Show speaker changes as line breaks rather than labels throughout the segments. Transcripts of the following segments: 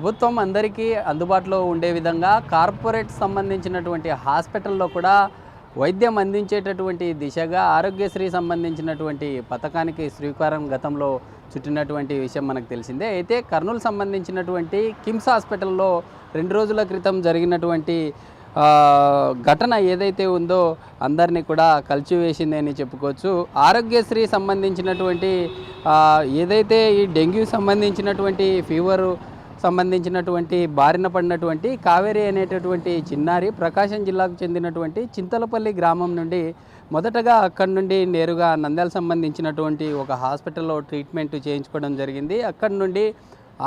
ప్రభుత్వం అందరికీ అందుబాటులో ఉండే విధంగా కార్పొరేట్ సంబంధించినటువంటి హాస్పిటల్లో కూడా వైద్యం అందించేటటువంటి దిశగా ఆరోగ్యశ్రీ సంబంధించినటువంటి పథకానికి శ్రీకారం గతంలో చుట్టినటువంటి విషయం మనకు తెలిసిందే. అయితే కర్నూలు సంబంధించినటువంటి కిమ్స్ హాస్పిటల్లో 2 రోజుల క్రితం జరిగినటువంటి ఘటన ఏదైతే ఉందో అందరినీ కూడా కలిచివేసింది అని చెప్పుకోవచ్చు. ఆరోగ్యశ్రీ సంబంధించినటువంటి ఏదైతే ఈ డెంగ్యూ సంబంధించినటువంటి ఫీవరు సంబంధించినటువంటి బారిన పడినటువంటి కావేరి అనేటటువంటి చిన్నారి ప్రకాశం జిల్లాకు చెందినటువంటి చింతలపల్లి గ్రామం నుండి మొదటగా అక్కడి నుండి నేరుగా నంద్యాల సంబంధించినటువంటి ఒక హాస్పిటల్లో ట్రీట్మెంట్ చేయించుకోవడం జరిగింది. అక్కడి నుండి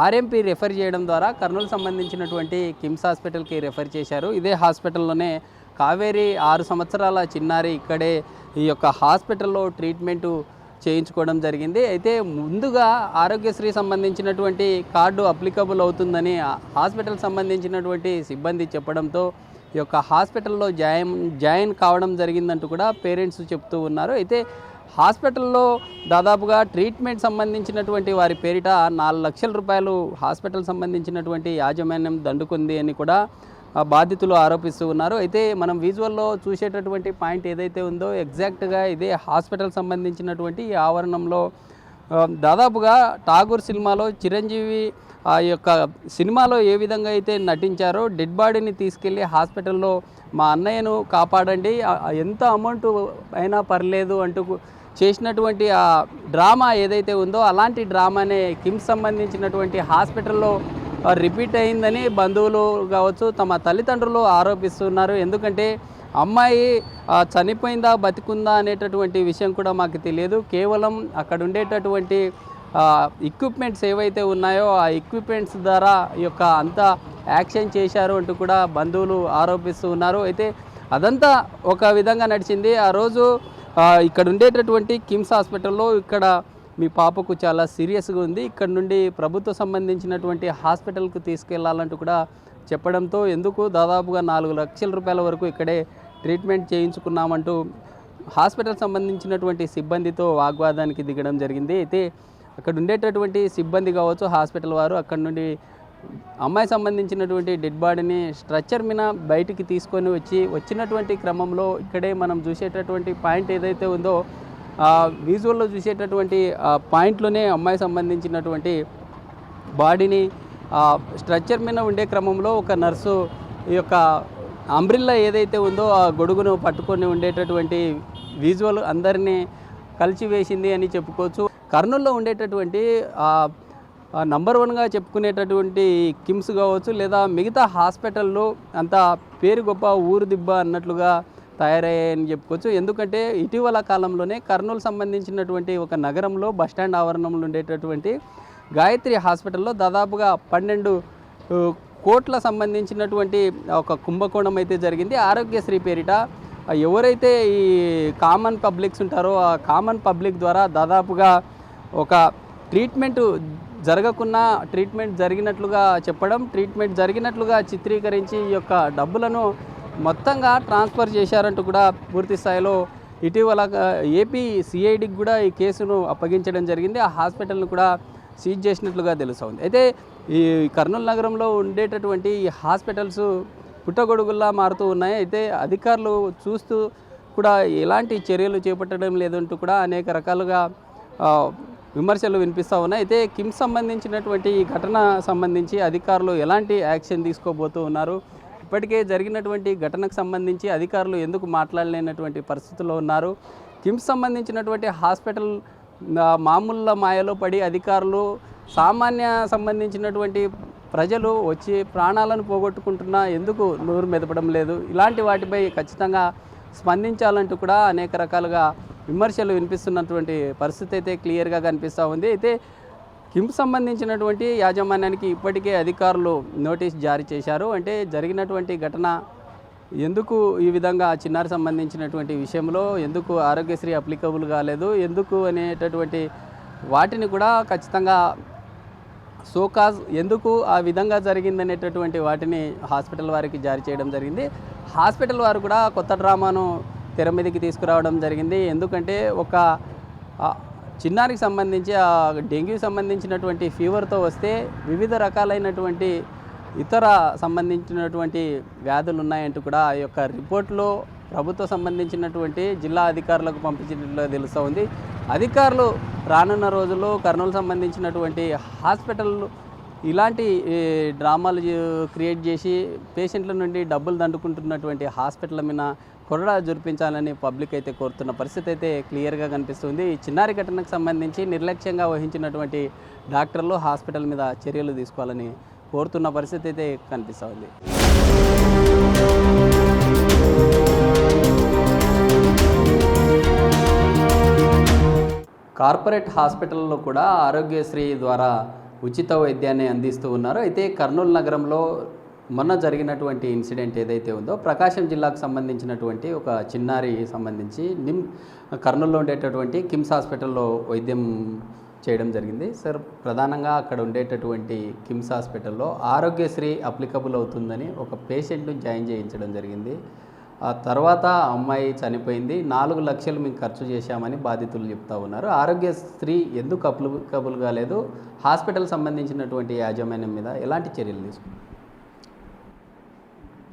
ఆర్ఎంపీ రెఫర్ చేయడం ద్వారా కర్నూలు సంబంధించినటువంటి కిమ్స్ హాస్పిటల్కి రెఫర్ చేశారు. ఇదే హాస్పిటల్లోనే కావేరి 6 సంవత్సరాల చిన్నారి ఇక్కడే ఈ యొక్క హాస్పిటల్లో ట్రీట్మెంటు చేయించుకోవడం జరిగింది. అయితే ముందుగా ఆరోగ్యశ్రీ సంబంధించినటువంటి కార్డు అప్లికబుల్ అవుతుందని హాస్పిటల్ సంబంధించినటువంటి సిబ్బంది చెప్పడంతో ఈ యొక్క హాస్పిటల్లో జాయిన్ కావడం జరిగిందంటూ కూడా పేరెంట్స్ చెప్తూ ఉన్నారు. అయితే హాస్పిటల్లో దాదాపుగా ట్రీట్మెంట్ సంబంధించినటువంటి వారి పేరిట 4 లక్షల రూపాయలు హాస్పిటల్ సంబంధించినటువంటి యాజమాన్యం దండుకుంది అని కూడా బాధితులు ఆరోపిస్తూ ఉన్నారు. అయితే మనం విజువల్లో చూసేటటువంటి పాయింట్ ఏదైతే ఉందో ఎగ్జాక్ట్గా ఇదే హాస్పిటల్ సంబంధించినటువంటి ఈ ఆవరణంలో దాదాపుగా ఠాగూర్ సినిమాలో చిరంజీవి ఆ యొక్క సినిమాలో ఏ విధంగా అయితే నటించారో డెడ్ బాడీని తీసుకెళ్ళి హాస్పిటల్లో మా అన్నయ్యను కాపాడండి, ఎంత అమౌంట్ అయినా పర్లేదు అంటూ చేసినటువంటి ఆ డ్రామా ఏదైతే ఉందో అలాంటి డ్రామానే కిమ్స్ సంబంధించినటువంటి హాస్పిటల్లో రిపీట్ అయిందని బంధువులు కావచ్చు తమ తల్లిదండ్రులు ఆరోపిస్తున్నారు. ఎందుకంటే అమ్మాయి చనిపోయిందా బతికుందా అనేటటువంటి విషయం కూడా మాకు తెలియదు. కేవలం అక్కడ ఉండేటటువంటి ఎక్విప్మెంట్స్ ఏవైతే ఉన్నాయో ఆ ఎక్విప్మెంట్స్ ద్వారా ఈ యొక్క అంతా యాక్షన్ చేశారు అంటూ కూడా బంధువులు ఆరోపిస్తూ ఉన్నారు. అయితే అదంతా ఒక విధంగా నడిచింది. ఆ రోజు ఇక్కడ ఉండేటటువంటి కిమ్స్ హాస్పిటల్లో ఇక్కడ మీ పాపకు చాలా సీరియస్గా ఉంది, ఇక్కడ నుండి ప్రభుత్వ సంబంధించినటువంటి హాస్పిటల్కు తీసుకెళ్లాలంటూ కూడా చెప్పడంతో ఎందుకు దాదాపుగా 4 లక్షల రూపాయల వరకు ఇక్కడే ట్రీట్మెంట్ చేయించుకున్నామంటూ హాస్పిటల్ సంబంధించినటువంటి సిబ్బందితో వాగ్వాదానికి దిగడం జరిగింది. అయితే అక్కడ ఉండేటటువంటి సిబ్బంది కావచ్చు హాస్పిటల్ వారు అక్కడ నుండి అమ్మాయి సంబంధించినటువంటి డెడ్ బాడీని స్ట్రక్చర్ మీద బయటికి తీసుకొని వచ్చినటువంటి క్రమంలో ఇక్కడే మనం చూసేటటువంటి పాయింట్ ఏదైతే ఉందో విజువల్లో చూసేటటువంటి పాయింట్లోనే అమ్మాయి సంబంధించినటువంటి బాడీని స్ట్రక్చర్ మీద ఉండే క్రమంలో ఒక నర్సు ఈ యొక్క అంబ్రిల్లా ఏదైతే ఉందో ఆ గొడుగును పట్టుకొని ఉండేటటువంటి విజువల్ అందరినీ కలిచివేసింది అని చెప్పుకోవచ్చు. కర్నూలులో ఉండేటటువంటి నంబర్ 1గా చెప్పుకునేటటువంటి కిమ్స్ కావచ్చు లేదా మిగతా హాస్పిటల్లో అంత పేరు గొప్ప ఊరు దిబ్బ అన్నట్లుగా తయారయ్యాయని చెప్పుకోవచ్చు. ఎందుకంటే ఇటీవల కాలంలోనే కర్నూలు సంబంధించినటువంటి ఒక నగరంలో బస్టాండ్ ఆవరణంలో ఉండేటటువంటి గాయత్రి హాస్పిటల్లో దాదాపుగా 12 కోట్ల సంబంధించినటువంటి ఒక కుంభకోణం అయితే జరిగింది. ఆరోగ్యశ్రీ పేరిట ఎవరైతే ఈ కామన్ పబ్లిక్స్ ఉంటారో ఆ కామన్ పబ్లిక్ ద్వారా దాదాపుగా ఒక ట్రీట్మెంట్ జరగకున్నా ట్రీట్మెంట్ జరిగినట్లుగా చెప్పడం, ట్రీట్మెంట్ జరిగినట్లుగా చిత్రీకరించి ఈ యొక్క డబ్బులను మొత్తంగా ట్రాన్స్ఫర్ చేశారంటూ కూడా పూర్తి స్థాయిలో ఇటీవల ఏపీ సిఐడికి కూడా ఈ కేసును అప్పగించడం జరిగింది. ఆ హాస్పిటల్ను కూడా సీజ్ చేసినట్లుగా తెలుస్తోంది. అయితే ఈ కర్నూలు నగరంలో ఉండేటటువంటి ఈ హాస్పిటల్స్ పుట్టగొడుగుల్లా మారుతూ ఉన్నాయి. అయితే అధికారులు చూస్తూ కూడా ఎలాంటి చర్యలు చేపట్టడం లేదంటూ కూడా అనేక రకాలుగా విమర్శలు వినిపిస్తూ ఉన్నాయి. అయితే కిమ్స్ సంబంధించినటువంటి ఈ ఘటన సంబంధించి అధికారులు ఎలాంటి యాక్షన్ తీసుకోబోతూ ఉన్నారు, ఇప్పటికే జరిగినటువంటి ఘటనకు సంబంధించి అధికారులు ఎందుకు మాట్లాడలేనటువంటి పరిస్థితుల్లో ఉన్నారు, కిమ్స్ సంబంధించినటువంటి హాస్పిటల్ మామూలు మాయలో పడి అధికారులు సామాన్య సంబంధించినటువంటి ప్రజలు వచ్చి ప్రాణాలను పోగొట్టుకుంటున్నా ఎందుకు నోరు మెదపడం లేదు, ఇలాంటి వాటిపై ఖచ్చితంగా స్పందించాలంటూ కూడా అనేక రకాలుగా విమర్శలు వినిపిస్తున్నటువంటి పరిస్థితి అయితే క్లియర్గా కనిపిస్తూ ఉంది. అయితే కిమ్స్ సంబంధించినటువంటి యాజమాన్యానికి ఇప్పటికే అధికారులు నోటీస్ జారీ చేశారు. అంటే జరిగినటువంటి ఘటన ఎందుకు ఈ విధంగా చిన్నారి సంబంధించినటువంటి విషయంలో ఎందుకు ఆరోగ్యశ్రీ అప్లికబుల్ కాలేదు, ఎందుకు అనేటటువంటి వాటిని కూడా ఖచ్చితంగా సోకాజ్ ఎందుకు ఆ విధంగా జరిగిందనేటటువంటి వాటిని హాస్పిటల్ వారికి జారీ చేయడం జరిగింది. హాస్పిటల్ వారు కూడా కొత్త డ్రామాను తెర మీదకి తీసుకురావడం జరిగింది. ఎందుకంటే ఒక చిన్నారికి సంబంధించి డెంగ్యూ సంబంధించినటువంటి ఫీవర్తో వస్తే వివిధ రకాలైనటువంటి ఇతర సంబంధించినటువంటి వ్యాధులు ఉన్నాయంటూ కూడా ఆ యొక్క రిపోర్ట్లో ప్రభుత్వ సంబంధించినటువంటి జిల్లా అధికారులకు పంపించినట్లు తెలుస్తూ ఉంది. అధికారులు రానున్న రోజుల్లో కర్నూలు సంబంధించినటువంటి హాస్పిటల్ ఇలాంటి డ్రామాలు క్రియేట్ చేసి పేషెంట్ల నుండి డబ్బులు దండుకుంటున్నటువంటి హాస్పిటల్ మీద కొరడా జురిపించాలని పబ్లిక్ అయితే కోరుతున్న పరిస్థితి అయితే క్లియర్గా కనిపిస్తుంది. ఈ చిన్నారి ఘటనకు సంబంధించి నిర్లక్ష్యంగా వహించినటువంటి డాక్టర్లు హాస్పిటల్ మీద చర్యలు తీసుకోవాలని కోరుతున్న పరిస్థితి అయితే కనిపిస్తూ ఉంది. కార్పొరేట్ హాస్పిటల్లో కూడా ఆరోగ్యశ్రీ ద్వారా ఉచిత వైద్యాన్ని అందిస్తూ ఉన్నారు. అయితే కర్నూలు నగరంలో మొన్న జరిగినటువంటి ఇన్సిడెంట్ ఏదైతే ఉందో ప్రకాశం జిల్లాకు సంబంధించినటువంటి ఒక చిన్నారి సంబంధించి కర్నూలులో ఉండేటటువంటి కిమ్స్ హాస్పిటల్లో వైద్యం చేయడం జరిగింది. సార్, ప్రధానంగా అక్కడ ఉండేటటువంటి కిమ్స్ హాస్పిటల్లో ఆరోగ్యశ్రీ అప్లికబుల్ అవుతుందని ఒక పేషెంట్ను జాయిన్ చేయించడం జరిగింది. ఆ తర్వాత అమ్మాయి చనిపోయింది. 4 లక్షలు మేము ఖర్చు చేశామని బాధితులు చెప్తా ఉన్నారు. ఆరోగ్యశ్రీ ఎందుకు అప్లికబుల్ కాలేదు? హాస్పిటల్ సంబంధించినటువంటి యాజమాన్యం మీద ఎలాంటి చర్యలు తీసుకున్నారు?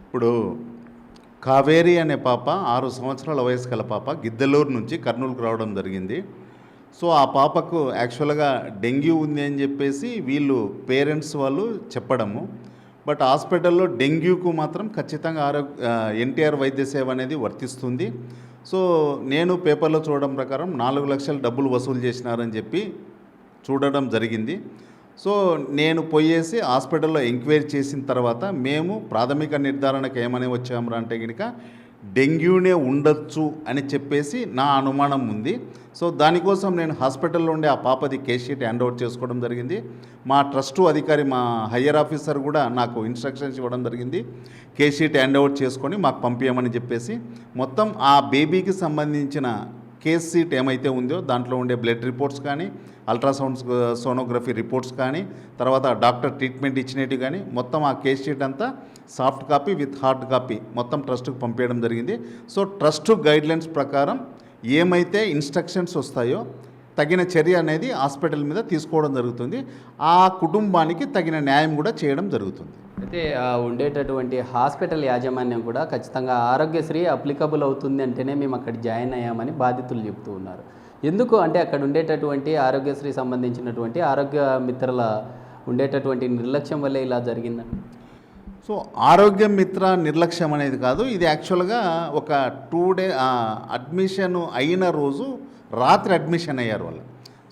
ఇప్పుడు కావేరి అనే పాప 6 సంవత్సరాల వయసు గల పాప గిద్దలూరు నుంచి కర్నూలుకు రావడం జరిగింది. సో ఆ పాపకు యాక్చువల్గా డెంగ్యూ ఉంది అని చెప్పేసి వీళ్ళు పేరెంట్స్ వాళ్ళు చెప్పడము. బట్ హాస్పిటల్లో డెంగ్యూకు మాత్రం ఖచ్చితంగా ఎన్టీఆర్ వైద్య సేవ అనేది వర్తిస్తుంది. సో నేను పేపర్లో చూడడం ప్రకారం 4 లక్షలు డబ్బులు వసూలు చేసినారని చెప్పి చూడడం జరిగింది. సో నేను పోయేసి హాస్పిటల్లో ఎంక్వైరీ చేసిన తర్వాత మేము ప్రాథమిక నిర్ధారణకు ఏమని వచ్చాము అంటే కనుక డెంగ్యూనే ఉండొచ్చు అని చెప్పేసి నా అనుమానం ఉంది. సో దానికోసం నేను హాస్పిటల్లో ఉండే ఆ పాపది కేస్ షీట్ హ్యాండ్ ఓవర్ చేసుకోవడం జరిగింది. మా ట్రస్టు అధికారి మా హయ్యర్ ఆఫీసర్ కూడా నాకు ఇన్స్ట్రక్షన్స్ ఇవ్వడం జరిగింది. కేస్ షీట్ హ్యాండ్ ఓవర్ చేసుకొని మాకు పంపించమని చెప్పేసి మొత్తం ఆ బేబీకి సంబంధించిన కేస్ షీట్ ఏమైతే ఉందో దాంట్లో ఉండే బ్లడ్ రిపోర్ట్స్ కానీ అల్ట్రాసౌండ్ సోనోగ్రఫీ రిపోర్ట్స్ కానీ తర్వాత డాక్టర్ ట్రీట్మెంట్ ఇచ్చినట్టు కానీ మొత్తం ఆ కేస్ షీట్ అంతా soft copy with hard copy మొత్తం ట్రస్ట్కు పంపించడం జరిగింది. సో ట్రస్ట్ గైడ్లైన్స్ ప్రకారం ఏమైతే ఇన్స్ట్రక్షన్స్ వస్తాయో తగిన చర్య అనేది హాస్పిటల్ మీద తీసుకోవడం జరుగుతుంది. ఆ కుటుంబానికి తగిన న్యాయం కూడా చేయడం జరుగుతుంది.
అయితే ఉండేటటువంటి హాస్పిటల్ యాజమాన్యం కూడా ఖచ్చితంగా ఆరోగ్యశ్రీ అప్లికబుల్ అవుతుంది అంటేనే మేము అక్కడ జాయిన్ అయ్యామని బాధితులు చెప్తూ ఉన్నారు. ఎందుకు అంటే అక్కడ ఉండేటటువంటి ఆరోగ్యశ్రీ సంబంధించినటువంటి ఆరోగ్య మిత్రుల ఉండేటటువంటి నిర్లక్ష్యం వల్లే ఇలా జరిగిందని.
సో ఆరోగ్య మిత్ర నిర్లక్ష్యం అనేది కాదు, ఇది యాక్చువల్గా ఒక 2 డే అడ్మిషన్ అయిన రోజు రాత్రి అడ్మిషన్ అయ్యారు వాళ్ళు.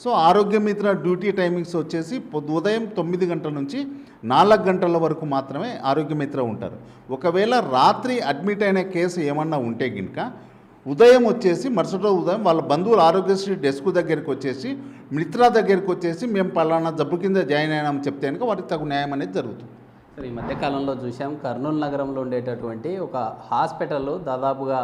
సో ఆరోగ్య మిత్ర డ్యూటీ టైమింగ్స్ వచ్చేసి ఉదయం 9 గంటల నుంచి 4 గంటల వరకు మాత్రమే ఆరోగ్య మిత్ర ఉంటారు. ఒకవేళ రాత్రి అడ్మిట్ అయిన కేసు ఏమన్నా ఉంటే గినక ఉదయం వచ్చేసి మరుసటి ఉదయం వాళ్ళ బంధువులు ఆరోగ్యశ్రీ డెస్క్ దగ్గరికి వచ్చేసి మిత్ర దగ్గరికి వచ్చేసి మేము పలానా జబ్బు కింద జాయిన్ అయినామని చెప్తే కనుక వారికి తగు న్యాయం అనేది జరుగుతుంది.
సరే, ఈ మధ్యకాలంలో చూసాం కర్నూలు నగరంలో ఉండేటటువంటి ఒక హాస్పిటల్ దాదాపుగా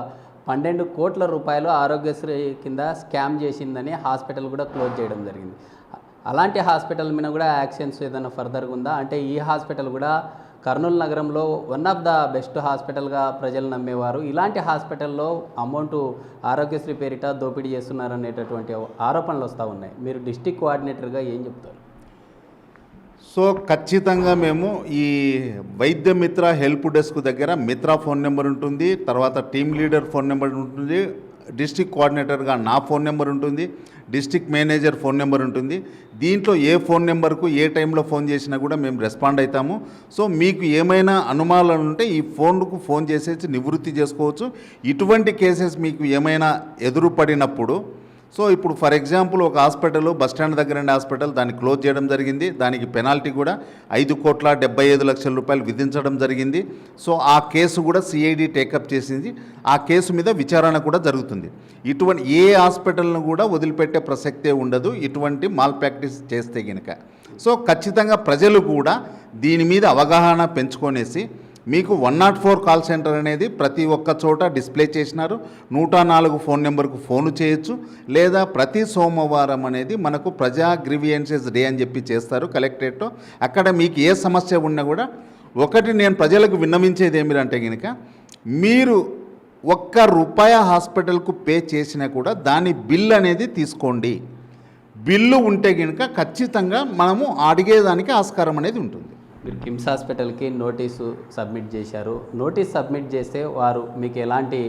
12 కోట్ల రూపాయలు ఆరోగ్యశ్రీ కింద స్కామ్ చేసిందని హాస్పిటల్ కూడా క్లోజ్ చేయడం జరిగింది. అలాంటి హాస్పిటల్ మీద కూడా యాక్షన్స్ ఏదైనా ఫర్దర్గా ఉందా? అంటే ఈ హాస్పిటల్ కూడా కర్నూలు నగరంలో వన్ ఆఫ్ ద బెస్ట్ హాస్పిటల్గా ప్రజలు నమ్మేవారు. ఇలాంటి హాస్పిటల్లో అమౌంట్ ఆరోగ్యశ్రీ పేరిట దోపిడీ చేస్తున్నారనేటటువంటి ఆరోపణలు వస్తూ ఉన్నాయి. మీరు డిస్ట్రిక్ట్ కోఆర్డినేటర్గా ఏం చెప్తారు?
సో ఖచ్చితంగా మేము ఈ వైద్య మిత్ర హెల్ప్ డెస్క్ దగ్గర మిత్ర ఫోన్ నెంబర్ ఉంటుంది, తర్వాత టీమ్ లీడర్ ఫోన్ నెంబర్ ఉంటుంది, డిస్ట్రిక్ట్ కోఆర్డినేటర్గా నా ఫోన్ నెంబర్ ఉంటుంది, డిస్ట్రిక్ట్ మేనేజర్ ఫోన్ నెంబర్ ఉంటుంది. దీంట్లో ఏ ఫోన్ నెంబర్కు ఏ టైంలో ఫోన్ చేసినా కూడా మేము రెస్పాండ్ అవుతాము. సో మీకు ఏమైనా అనుమానాలు ఉంటే ఈ ఫోన్కు ఫోన్ చేసేసి నివృత్తి చేసుకోవచ్చు. ఇటువంటి కేసెస్ మీకు ఏమైనా ఎదురుపడినప్పుడు సో ఇప్పుడు ఫర్ ఎగ్జాంపుల్ ఒక హాస్పిటల్ బస్టాండ్ దగ్గర ఉండే హాస్పిటల్ దాన్ని క్లోజ్ చేయడం జరిగింది. దానికి పెనాల్టీ కూడా 5,75,00,000 రూపాయలు విధించడం జరిగింది. సో ఆ కేసు కూడా సిఐడి టేకప్ చేసింది. ఆ కేసు మీద విచారణ కూడా జరుగుతుంది. ఇటువంటి ఏ హాస్పిటల్ను కూడా వదిలిపెట్టే ప్రసక్తే ఉండదు ఇటువంటి మాల్ ప్రాక్టీస్ చేస్తే గనుక. సో ఖచ్చితంగా ప్రజలు కూడా దీని మీద అవగాహన పెంచుకొనేసి మీకు 104 కాల్ సెంటర్ అనేది ప్రతి ఒక్క చోట డిస్ప్లే చేసినారు. 104 ఫోన్ నెంబర్కు ఫోను చేయొచ్చు. లేదా ప్రతి సోమవారం అనేది మనకు ప్రజా గ్రీవియన్సెస్ డే అని చెప్పి చేస్తారు కలెక్టరేట్లో. అక్కడ మీకు ఏ సమస్య ఉన్నా కూడా ఒకటి నేను ప్రజలకు విన్నవించేది ఏమిటంటే కనుక మీరు ₹1 హాస్పిటల్కు పే చేసినా కూడా దాని బిల్ అనేది తీసుకోండి. బిల్లు ఉంటే కనుక ఖచ్చితంగా మనము అడిగేదానికి ఆస్కారం అనేది ఉంటుంది.
మీరు కిమ్స్ హాస్పిటల్కి నోటీసు సబ్మిట్ చేశారు. నోటీస్ సబ్మిట్ చేస్తే వారు మీకు ఎలాంటి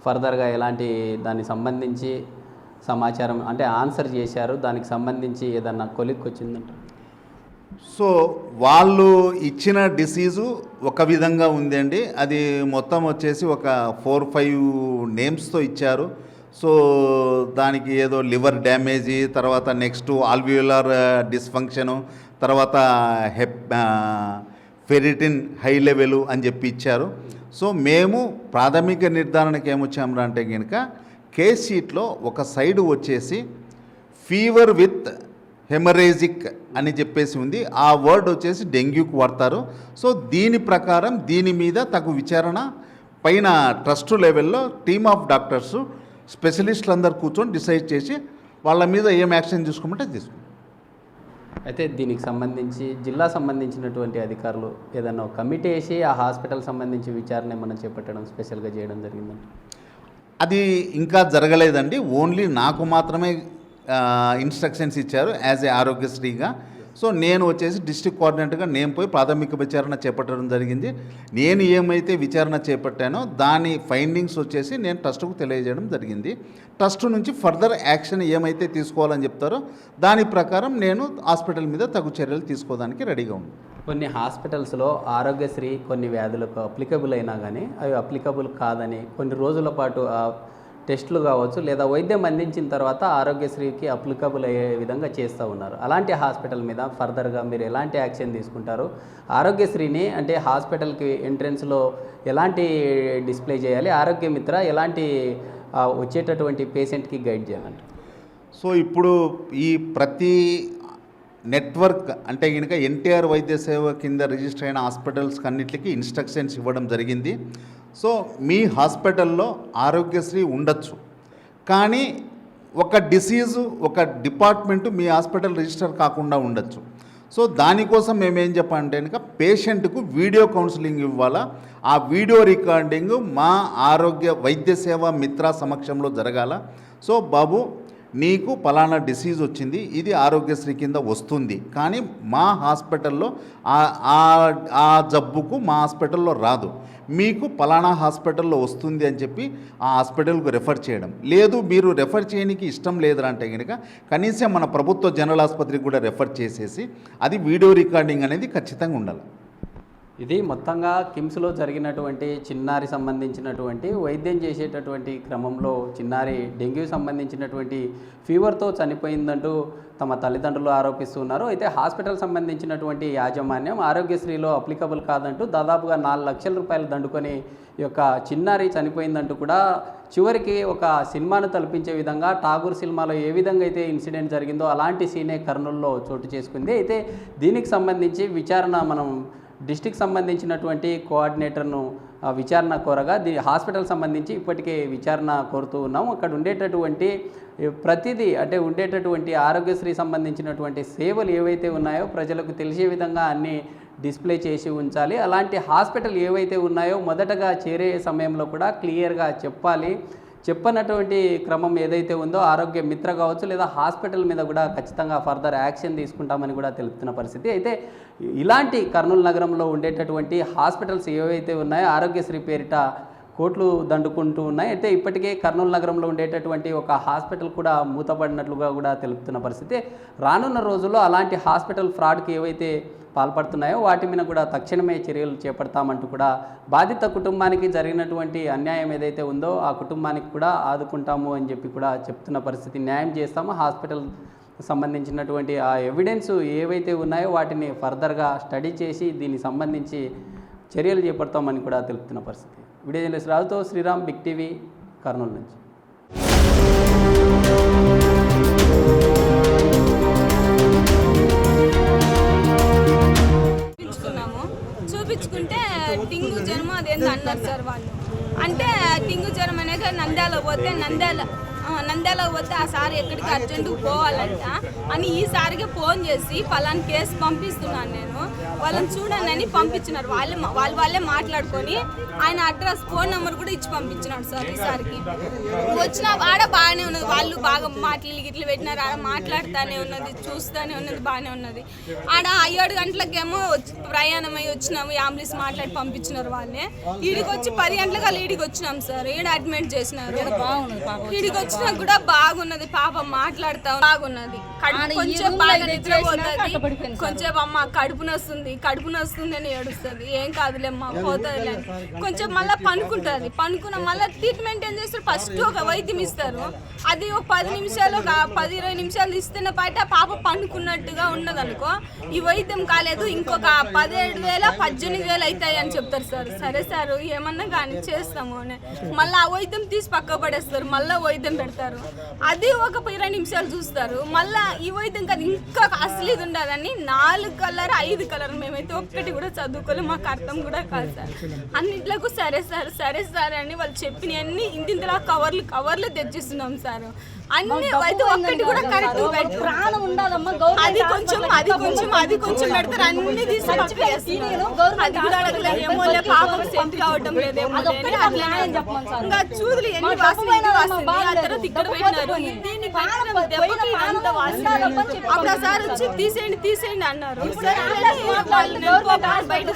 ఫర్దర్గా ఎలాంటి దానికి సంబంధించి సమాచారం అంటే ఆన్సర్ చేశారు, దానికి సంబంధించి ఏదన్నా కొలిక్కి వచ్చిందంట?
సో వాళ్ళు ఇచ్చిన డిసీజు ఒక విధంగా ఉందండి. అది మొత్తం వచ్చేసి ఒక 4-5 నేమ్స్తో ఇచ్చారు. సో దానికి ఏదో లివర్ డ్యామేజీ, తర్వాత నెక్స్ట్ ఆల్వియోలార్ డిస్ఫంక్షను, తర్వాత ఫెరిటిన్ హై లెవెలు అని చెప్పి ఇచ్చారు. సో మేము ప్రాథమిక నిర్ధారణకి ఏమొచ్చాము అంటే కనుక కేస్ షీట్లో ఒక సైడ్ వచ్చేసి ఫీవర్ విత్ హెమరేజిక్ అని చెప్పేసి ఉంది. ఆ వర్డ్ వచ్చేసి డెంగ్యూకి వాడతారు. సో దీని ప్రకారం దీని మీద తగు విచారణ పైన ట్రస్ట్ లెవెల్లో టీమ్ ఆఫ్ డాక్టర్స్ స్పెషలిస్టులు అందరు కూర్చొని డిసైడ్ చేసి వాళ్ళ మీద ఏం యాక్షన్ తీసుకోమంటే తీసుకుంటాం.
అయితే దీనికి సంబంధించి జిల్లా సంబంధించినటువంటి అధికారులు ఏదన్నా ఒక కమిటీ వేసి ఆ హాస్పిటల్ సంబంధించి విచారణ ఏమన్నా చేపట్టడం స్పెషల్గా చేయడం జరిగిందండి?
అది ఇంకా జరగలేదండి. ఓన్లీ నాకు మాత్రమే ఇన్స్ట్రక్షన్స్ ఇచ్చారు యాజ్ ఏ ఆరోగ్యశ్రీగా. సో నేను వచ్చేసి డిస్ట్రిక్ట్ కోఆర్డినేటర్గా నేను పోయి ప్రాథమిక విచారణ చేపట్టడం జరిగింది. నేను ఏమైతే విచారణ చేపట్టానో దాని ఫైండింగ్స్ వచ్చేసి నేను ట్రస్ట్కు తెలియజేయడం జరిగింది. ట్రస్ట్ నుంచి ఫర్దర్ యాక్షన్ ఏమైతే తీసుకోవాలని చెప్తారో దాని ప్రకారం నేను హాస్పిటల్ మీద తగు చర్యలు తీసుకోవడానికి రెడీగా ఉన్నాను.
కొన్ని హాస్పిటల్స్లో ఆరోగ్యశ్రీ కొన్ని వ్యాధులకు అప్లికబుల్ అయినా కానీ అవి అప్లికబుల్ కాదని కొన్ని రోజుల పాటు టెస్టులు కావచ్చు లేదా వైద్యం అందించిన తర్వాత ఆరోగ్యశ్రీకి అప్లికబుల్ అయ్యే విధంగా చేస్తూ ఉన్నారు. అలాంటి హాస్పిటల్ మీద ఫర్దర్గా మీరు ఎలాంటి యాక్షన్ తీసుకుంటారు? ఆరోగ్యశ్రీని అంటే హాస్పిటల్కి ఎంట్రెన్స్లో ఎలాంటి డిస్ప్లే చేయాలి? ఆరోగ్య మిత్ర ఎలాంటి వచ్చేటటువంటి పేషెంట్కి గైడ్ చేయాలంటే?
సో ఇప్పుడు ఈ ప్రతి నెట్వర్క్ అంటే కనుక ఎన్టీఆర్ వైద్య సేవ కింద రిజిస్టర్ అయిన హాస్పిటల్స్కి అన్నిటికీ ఇన్స్ట్రక్షన్స్ ఇవ్వడం జరిగింది. సో మీ హాస్పిటల్లో ఆరోగ్యశ్రీ ఉండొచ్చు, కానీ ఒక డిసీజు ఒక డిపార్ట్మెంటు మీ హాస్పిటల్ రిజిస్టర్ కాకుండా ఉండొచ్చు. సో దానికోసం మేమేం చెప్పాలంటే కనుక పేషెంట్కు వీడియో కౌన్సిలింగ్ ఇవ్వాలా. ఆ వీడియో రికార్డింగ్ మా ఆరోగ్య వైద్య సేవ మిత్ర సమక్షంలో జరగాల. సో బాబు నీకు పలానా డిసీజ్ వచ్చింది, ఇది ఆరోగ్యశ్రీ కింద వస్తుంది, కానీ మా హాస్పిటల్లో ఆ జబ్బుకు మా హాస్పిటల్లో రాదు, మీకు పలానా హాస్పిటల్లో వస్తుంది అని చెప్పి ఆ హాస్పిటల్కు రెఫర్ చేయడం. లేదు మీరు రెఫర్ చేయడానికి ఇష్టం లేదంటే కనుక కనీసం మన ప్రభుత్వ జనరల్ ఆసుపత్రికి కూడా రెఫర్ చేసేసి అది వీడియో రికార్డింగ్ అనేది ఖచ్చితంగా ఉండాలి.
ఇది మొత్తంగా కిమ్స్లో జరిగినటువంటి చిన్నారి సంబంధించినటువంటి వైద్యం చేసేటటువంటి క్రమంలో చిన్నారి డెంగ్యూ సంబంధించినటువంటి ఫీవర్తో చనిపోయిందంటూ తమ తల్లిదండ్రులు ఆరోపిస్తున్నారు. అయితే హాస్పిటల్ సంబంధించినటువంటి యాజమాన్యం ఆరోగ్యశ్రీలో అప్లికబుల్ కాదంటూ దాదాపుగా 4 లక్షల రూపాయలు దండుకొని ఈ యొక్క చిన్నారి చనిపోయిందంటూ కూడా చివరికి ఒక సినిమాను తలపించే విధంగా ఠాగూర్ సినిమాలో ఏ విధంగా అయితే ఇన్సిడెంట్ జరిగిందో అలాంటి సీనే కర్నూలులో చోటు చేసుకుంది. అయితే దీనికి సంబంధించి విచారణ మనం డిస్టిక్ సంబంధించినటువంటి కోఆర్డినేటర్ను విచారణ కోరగా హాస్పిటల్ సంబంధించి ఇప్పటికే విచారణ కోరుతూ ఉన్నాము. అక్కడ ఉండేటటువంటి ప్రతిదీ అంటే ఉండేటటువంటి ఆరోగ్యశ్రీ సంబంధించినటువంటి సేవలు ఏవైతే ఉన్నాయో ప్రజలకు తెలిసే విధంగా అన్నీ డిస్ప్లే చేసి ఉంచాలి. అలాంటి హాస్పిటల్ ఏవైతే ఉన్నాయో మొదటగా చేరే సమయంలో కూడా క్లియర్గా చెప్పాలి. చెప్పనటువంటి క్రమం ఏదైతే ఉందో ఆరోగ్య మిత్ర కావచ్చు లేదా హాస్పిటల్ మీద కూడా ఖచ్చితంగా ఫర్దర్ యాక్షన్ తీసుకుంటామని కూడా తెలుపుతున్న పరిస్థితి. అయితే ఇలాంటి కర్నూలు నగరంలో ఉండేటటువంటి హాస్పిటల్స్ ఏవైతే ఉన్నాయో ఆరోగ్యశ్రీ పేరిట కోట్లు దండుకుంటూ ఉన్నాయి. అయితే ఇప్పటికే కర్నూలు నగరంలో ఉండేటటువంటి ఒక హాస్పిటల్ కూడా మూతపడినట్లుగా కూడా తెలుపుతున్న పరిస్థితి. రానున్న రోజుల్లో అలాంటి హాస్పిటల్ ఫ్రాడ్కి ఏవైతే పాల్పడుతున్నాయో వాటి మీద కూడా తక్షణమే చర్యలు చేపడతామంటూ కూడా బాధిత కుటుంబానికి జరిగినటువంటి అన్యాయం ఏదైతే ఉందో ఆ కుటుంబానికి కూడా ఆదుకుంటాము అని చెప్పి కూడా చెప్తున్న పరిస్థితి. న్యాయం చేస్తాము, హాస్పిటల్ సంబంధించినటువంటి ఆ ఎవిడెన్స్ ఏవైతే ఉన్నాయో వాటిని ఫర్దర్గా స్టడీ చేసి దీనికి సంబంధించి చర్యలు చేపడతామని కూడా తెలుపుతున్న పరిస్థితి. వీడియో జర్నలిస్ట్ రాజుతో శ్రీరామ్, బిగ్ టీవీ, కర్నూలు నుంచి.
చూపించుకుంటే డెంగ్యూ జ్వరం అదేందో అన్నారు సార్ వాళ్ళు. అంటే డెంగ్యూ జ్వరం అనేది నంద్యాల పోతే నంద్యాల నంద్యాల పోతే ఆ సార్ ఎక్కడికి అర్జెంటుగా పోవాలంట అని ఈసారిగా ఫోన్ చేసి పలానా కేసు పంపిస్తున్నాను నేను వాళ్ళని చూడండి అని పంపించినారు. వాళ్ళే మాట్లాడుకొని ఆయన అడ్రస్ ఫోన్ నెంబర్ కూడా ఇచ్చి పంపించినాడు సార్. ఈసారికి వచ్చిన ఆడ బాగానే ఉన్నది, వాళ్ళు బాగా మాటలు గిట్లు పెట్టినారు, ఆడ మాట్లాడుతూనే ఉన్నది, చూస్తూనే ఉన్నది, బాగానే ఉన్నది. ఆడ 7 గంటలకేమో ప్రయాణం అయ్యి వచ్చినాము, అంబులెన్స్ మాట్లాడి పంపించినారు వాళ్ళే. ఈడికి వచ్చి 10 గంటలకు ఈడికి వచ్చినాం సార్, ఈడ అడ్మిట్ చేసినారు. ఈడికి వచ్చినా కూడా బాగున్నది, పాప మాట్లాడుతా బాగున్నది. కొంచెం బాగా నిద్రపోతుంది, కొంచెం అమ్మ కడుపు నొస్తుంది అని ఏడుస్తుంది. ఏం కాదులేమ్మా పోతుంది, కొంచెం మళ్ళీ పనుకుంటుంది. పనుకున్న మళ్ళీ ట్రీట్మెంట్ ఏం చేస్తారు, ఫస్ట్ ఒక వైద్యం ఇస్తారు, అది ఒక 10 నిమిషాలు 10-20 నిమిషాలు ఇస్తున్న పాట పాప పనుకున్నట్టుగా ఉన్నది అనుకో. ఈ వైద్యం కాలేదు, ఇంకొక 17,000 18,000 అవుతాయి అని చెప్తారు సార్. సరే సార్ ఏమన్నా కానీ చేస్తాము అని మళ్ళీ ఆ వైద్యం తీసి పక్క పడేస్తారు, మళ్ళీ వైద్యం పెడతారు, అది ఒక 20 నిమిషాలు చూస్తారు. మళ్ళీ ఈ వైద్యం కాదు ఇంకా అసలు ఇది ఉండదని 4 కలర్ 5 కలర్ మేమైతే ఒక్కటి కూడా చదువుకోలేదు, మాకు అర్థం కూడా కాదు సార్. అన్నింటిలకు సరే సార్ అని వాళ్ళు చెప్పినవన్నీ ఇంటింతలా కవర్లు తెచ్చిస్తున్నాం సార్. అన్ని అయితే ఒక్కటి కూడా కరెక్ట్ ప్రాణం ఉండాలమ్మా, అది కొంచెం పెడతారు, అన్ని తీసుకొచ్చేమో పాపం సెట్ కావటం లేదేమో ఇంకా చూదులు ఎన్ని వాసన ఇక్కడ పెట్టినారు. దీన్ని దెబ్బకి అంత వాసన అప్పుడు సార్ వచ్చి తీసేయండి అన్నారు. బయట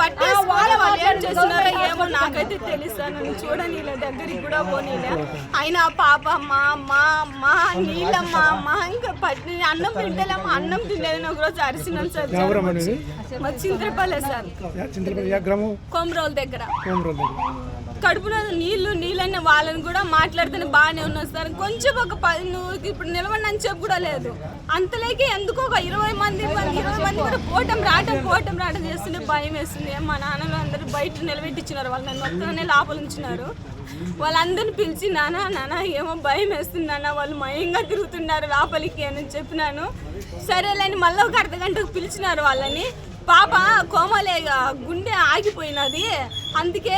బట్టి వాళ్ళు ఏం చేస్తున్నారో ఏమో నాకైతే తెలుస్తాను, చూడని ఇలా దగ్గరికి కూడా పోనీలే. అయినా పాప మా నీళ్ళమ్మా అమ్మ ఇంకా పట్టి అన్నం తింటేలేమ్మా, అన్నం తింటేనే ఒక రోజు అరిసినాను సార్. మా చింతపల్లె సార్, కొమరోల్ దగ్గర. కడుపులో నీళ్ళని వాళ్ళని కూడా మాట్లాడితేనే బాగానే ఉన్నారు సార్. కొంచెం ఒక 10 నువ్వు ఇప్పుడు నిలబడి అని చెప్పు కూడా లేదు. అంతలోకి ఎందుకో ఒక 20 మంది కూడా పోవటం రావటం చేస్తుంటే భయం వేస్తుంది. మా నాన్నలు అందరూ బయట నిలబెట్టించినారు, వాళ్ళు నన్ను మొత్తానే లోపల ఉంచినారు. వాళ్ళందరిని పిలిచి నాన్న ఏమో భయం వేస్తుంది నాన్న, వాళ్ళు మయంగా తిరుగుతున్నారు లోపలికి అని చెప్పినాను. సరేలేని మళ్ళీ ఒక అర్ధగంటకు పిలిచినారు వాళ్ళని. పాప కోమలేగా గుండె ఆగిపోయినది, అందుకే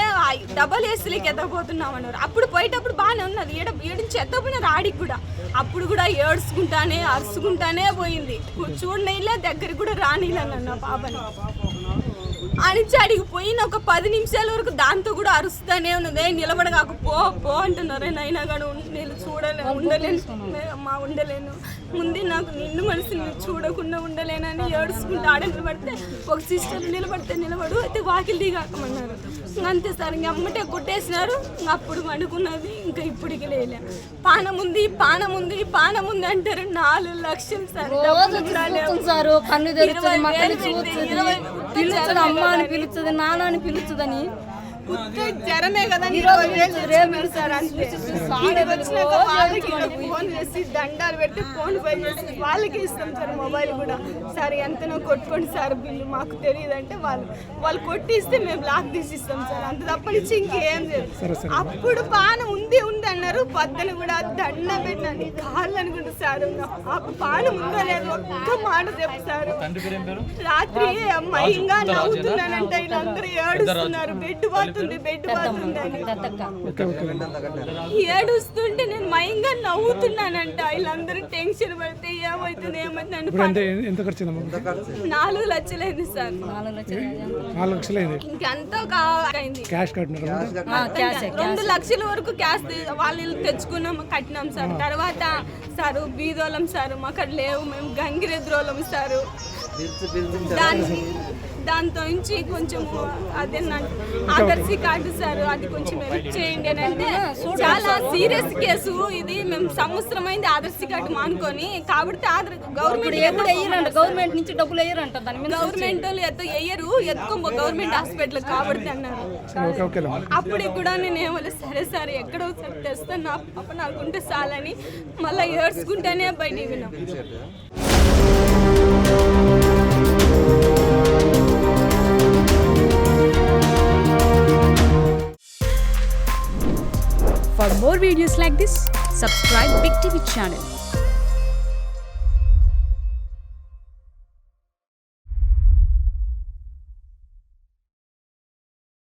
డబల్ ఏసీలకి ఎత్తకపోతున్నామన్నారు. అప్పుడు పోయేటప్పుడు బాగానే ఉన్నది, ఏడించి ఎత్తపోయినారు ఆడికి కూడా. అప్పుడు కూడా ఏడుచుకుంటానే అరుచుకుంటానే పోయింది, చూడనీలే దగ్గరికి కూడా రానిలన్న పాపని. అనిచ్చి అడిగి పోయిన ఒక 10 నిమిషాల వరకు దాంతో కూడా అరుస్తానే ఉన్నది. నిలబడగాకు పో అంటున్నారు. అయినా కానీ ఉండలేను ముందే నాకు నిన్ను మనసుని చూడకుండా ఉండలేనని ఏడుచుకుంటూ ఆడ నిలబడితే ఒక సిస్టర్ నిలబడు అయితే వాకిలి దిగాకమన్నారు. అంతే సార్, ఇంక అమ్మటే కొట్టేసినారు. అప్పుడు పండుకున్నది, ఇంకా ఇప్పటికి లేలే. పానం ఉంది అంటారు. 4 లక్షలు సార్,
అమ్మ అని పిలుస్తుంది, నాన్న అని పిలుస్తుందని
జ్వరమే కదా సార్. అంతే ఫోన్ చేసి దండాలు పెట్టి ఫోన్ పే చేసి వాళ్ళకి ఇస్తాం సార్. మొబైల్ కూడా సార్ ఎంతనో కొట్టుకోండి సార్ బిల్లు, మాకు తెలియదు అంటే వాళ్ళు కొట్టిస్తే మేము లాక్ తీసిస్తాం సార్. అంత తప్పనిచ్చి ఇంకేం లేదు. అప్పుడు పాన ఉంది అన్నారు. పొద్దున కూడా దండ పెట్టండి కాళ్ళు అనుకుంటా సార్. పానం ఉందో లేదు ఒక్క మాట చెప్పు సార్. రాత్రి మయంగా నవ్వుతున్నానంటే వీళ్ళందరూ ఏడుస్తున్నారు. బెడ్ పోతుందని ఏడుస్తుంటే నేను మయంగా నవ్వుతున్నానంట. వీళ్ళందరూ టెన్షన్ పడితే ఏమవుతుంది అంటే 4 లక్షలైంది సార్.
4 లక్షలైంది.
ఇంకెంతో అయింది.
2
లక్షల వరకు క్యాష్ వాళ్ళు తెచ్చుకున్నాం, కట్టినాం సార్. తర్వాత సారు బీదోళం సారు, మాకు లేవు, మేము గంగిరెద్రోళం సారు. దాంతో నుంచి కొంచెం అదే ఆదర్శి కార్డు సార్, అది కొంచెం హెల్ప్ చేయండి అని అంటే. చాలా సీరియస్ కేసు ఇది, మేము సంవత్సరమైంది ఆదర్శి కార్డు మానుకొని. కాబట్టి
గవర్నమెంట్ నుంచి డబ్బులు వేయరంట,
గవర్నమెంట్ వాళ్ళు వేయరు, ఎత్తుకో గవర్నమెంట్ హాస్పిటల్ కాబట్టి అన్నారు. అప్పటికి కూడా నేను ఏమో సరే సార్ ఎక్కడో తెస్తాను, నా పాప నాకుంటే చాలని మళ్ళీ ఏడ్చుకుంటేనే బయటికి విన్నాం.
For more videos like this, subscribe Big TV channel.